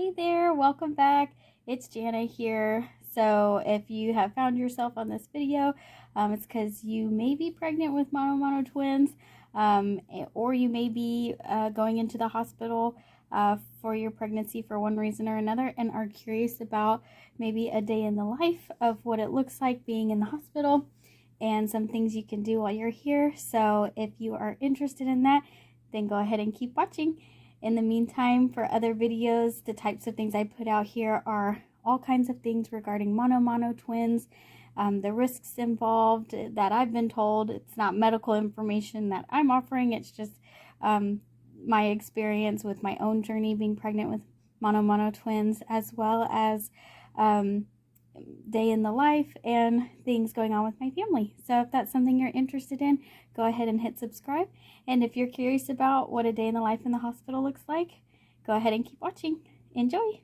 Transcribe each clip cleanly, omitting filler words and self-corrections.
Hey there, welcome back. It's Jana here. So if you have found yourself on this video, it's because you may be pregnant with mono twins, or you may be going into the hospital for your pregnancy for one reason or another and are curious about maybe a day in the life of what it looks like being in the hospital and some things you can do while you're here. So if you are interested in that, then go ahead and keep watching. In the meantime, for other videos, the types of things I put out here are all kinds of things regarding mono twins, the risks involved that I've been told. It's not medical information that I'm offering, it's just my experience with my own journey being pregnant with mono twins, as well as day in the life and things going on with my family. So if that's something you're interested in, go ahead and hit subscribe. And if you're curious about what a day in the life in the hospital looks like, go ahead and keep watching. Enjoy!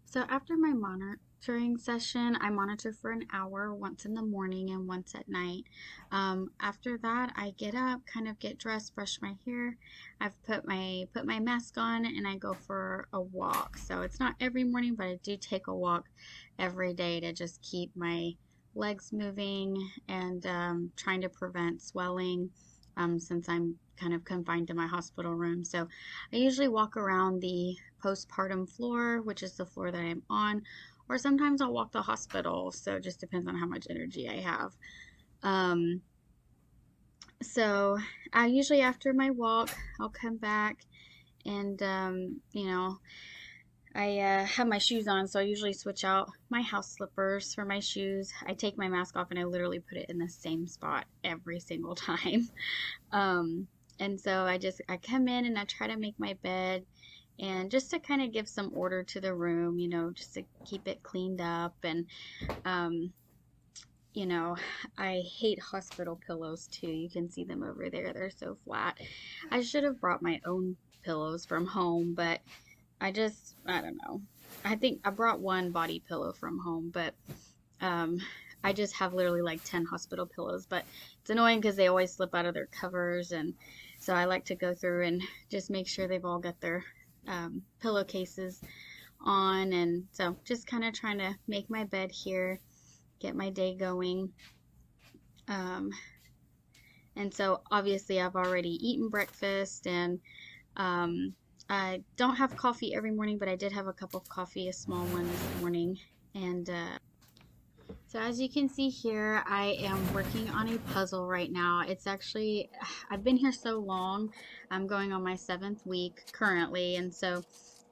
So after my monitoring session, I monitor for an hour, once in the morning and once at night. After that, I get up, kind of get dressed, brush my hair. I've put my mask on and I go for a walk. So it's not every morning, but I do take a walk every day to just keep my legs moving and trying to prevent swelling. Since I'm kind of confined to my hospital room. So I usually walk around the postpartum floor, which is the floor that I'm on, or sometimes I'll walk the hospital. So it just depends on how much energy I have. So I usually, after my walk, I'll come back and, I have my shoes on, so I usually switch out my house slippers for my shoes. I take my mask off and I literally put it in the same spot every single time. And so I come in and I try to make my bed, and just to kind of give some order to the room, just to keep it cleaned up. And um, I hate hospital pillows too. You can see them over there. They're so flat. I should have brought my own pillows from home, but I don't know. I think I brought one body pillow from home, but I just have literally like 10 hospital pillows. But it's annoying because they always slip out of their covers, and so I like to go through and just make sure they've all got their pillowcases on. And so just kind of trying to make my bed here, get my day going. And so obviously I've already eaten breakfast, and I don't have coffee every morning, but I did have a cup of coffee, a small one this morning. And so as you can see here, I am working on a puzzle right now. It's actually, I've been here so long. I'm going on my 7th week currently, and so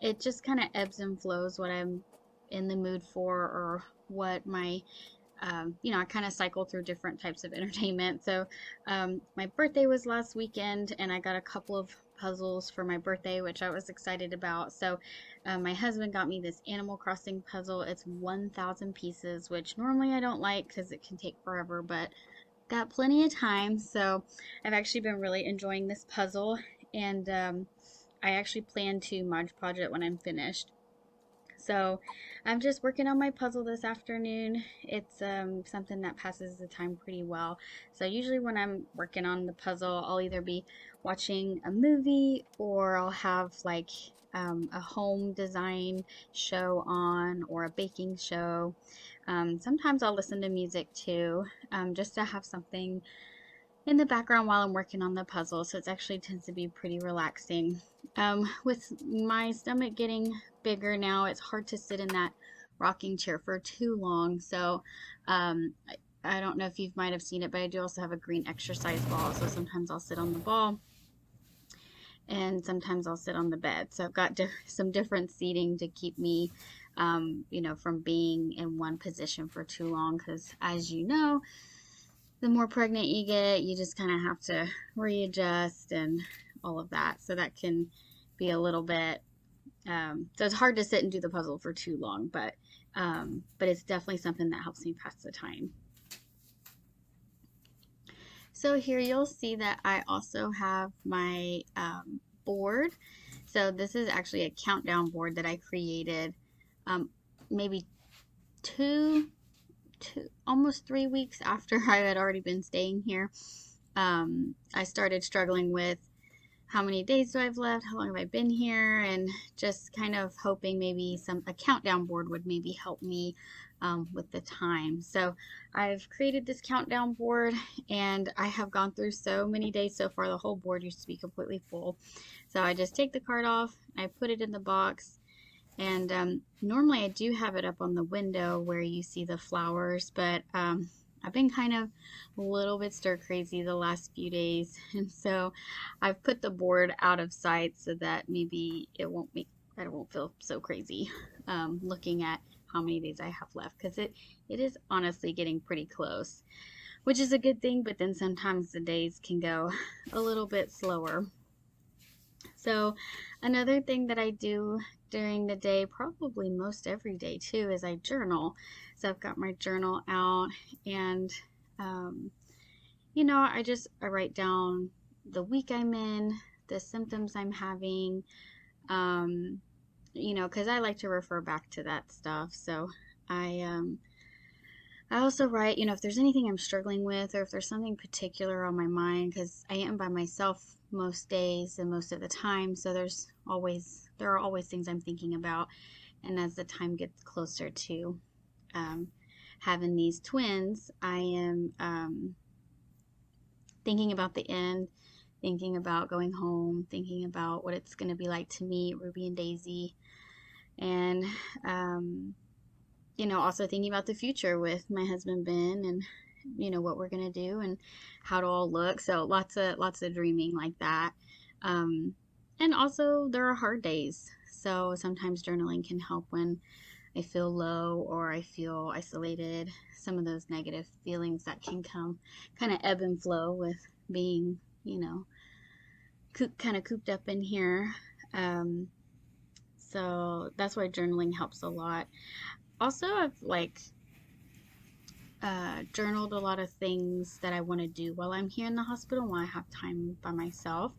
it just kind of ebbs and flows what I'm in the mood for, or what my I kind of cycle through different types of entertainment. So my birthday was last weekend, and I got a couple of puzzles for my birthday, which I was excited about. So my husband got me this Animal Crossing puzzle. It's 1,000 pieces, which normally I don't like because it can take forever, but got plenty of time. So I've actually been really enjoying this puzzle, and I actually plan to Mod Podge it when I'm finished. So I'm just working on my puzzle this afternoon. It's something that passes the time pretty well. So usually when I'm working on the puzzle, I'll either be watching a movie, or I'll have like a home design show on, or a baking show. Sometimes I'll listen to music too, just to have something in the background while I'm working on the puzzle. So it actually tends to be pretty relaxing. With my stomach getting bigger now, it's hard to sit in that rocking chair for too long. So I don't know if you might have seen it, but I do also have a green exercise ball. So sometimes I'll sit on the ball, and sometimes I'll sit on the bed. So I've got some different seating to keep me, from being in one position for too long. Because as you know, the more pregnant you get, you just kind of have to readjust and all of that. So that can be a little bit, so it's hard to sit and do the puzzle for too long, but it's definitely something that helps me pass the time. So here you'll see that I also have my board. So this is actually a countdown board that I created maybe almost 3 weeks after I had already been staying here. I started struggling with how many days do I have left, how long have I been here, and just kind of hoping maybe a countdown board would maybe help me with the time. So I've created this countdown board, and I have gone through so many days so far. The whole board used to be completely full. So I just take the card off, I put it in the box, and normally I do have it up on the window where you see the flowers, but I've been kind of a little bit stir crazy the last few days. And so I've put the board out of sight so that maybe I won't feel so crazy looking at how many days I have left, because it is honestly getting pretty close, which is a good thing, but then sometimes the days can go a little bit slower. So another thing that I do during the day, probably most every day too, is I journal. So I've got my journal out, and um, I write down the week I'm in, the symptoms I'm having, um, because I like to refer back to that stuff. So I also write, if there's anything I'm struggling with, or if there's something particular on my mind, because I am by myself most days and most of the time. So there are always things I'm thinking about. And as the time gets closer to um, having these twins, I am thinking about the end, thinking about going home, thinking about what it's going to be like to meet Ruby and Daisy, and also thinking about the future with my husband Ben, and what we're gonna do and how to all look. So lots of dreaming like that. Um, and also there are hard days. So sometimes journaling can help when I feel low or I feel isolated. Some of those negative feelings that can come kind of ebb and flow with being, kind of cooped up in here. Um, so that's why journaling helps a lot. Also, I've journaled a lot of things that I want to do while I'm here in the hospital, while I have time by myself.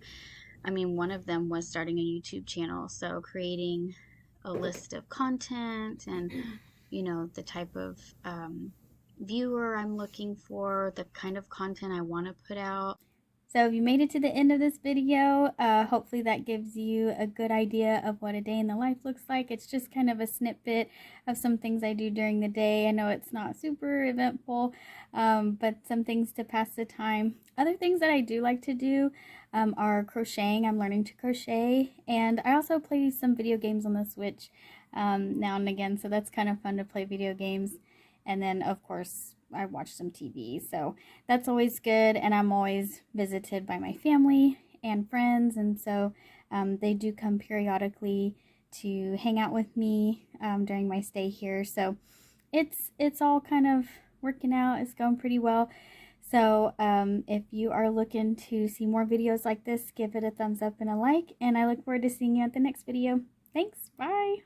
I mean, one of them was starting a YouTube channel, so creating a list of content and, the type of viewer I'm looking for, the kind of content I want to put out. So if you made it to the end of this video, hopefully that gives you a good idea of what a day in the life looks like. It's just kind of a snippet of some things I do during the day. I know it's not super eventful, but some things to pass the time. Other things that I do like to do are crocheting. I'm learning to crochet, and I also play some video games on the Switch now and again, so that's kind of fun to play video games. And then, of course, I watch some TV, so that's always good. And I'm always visited by my family and friends, and so they do come periodically to hang out with me during my stay here. So it's all kind of working out. It's going pretty well. So if you are looking to see more videos like this, give it a thumbs up and a like, and I look forward to seeing you at the next video. Thanks. Bye.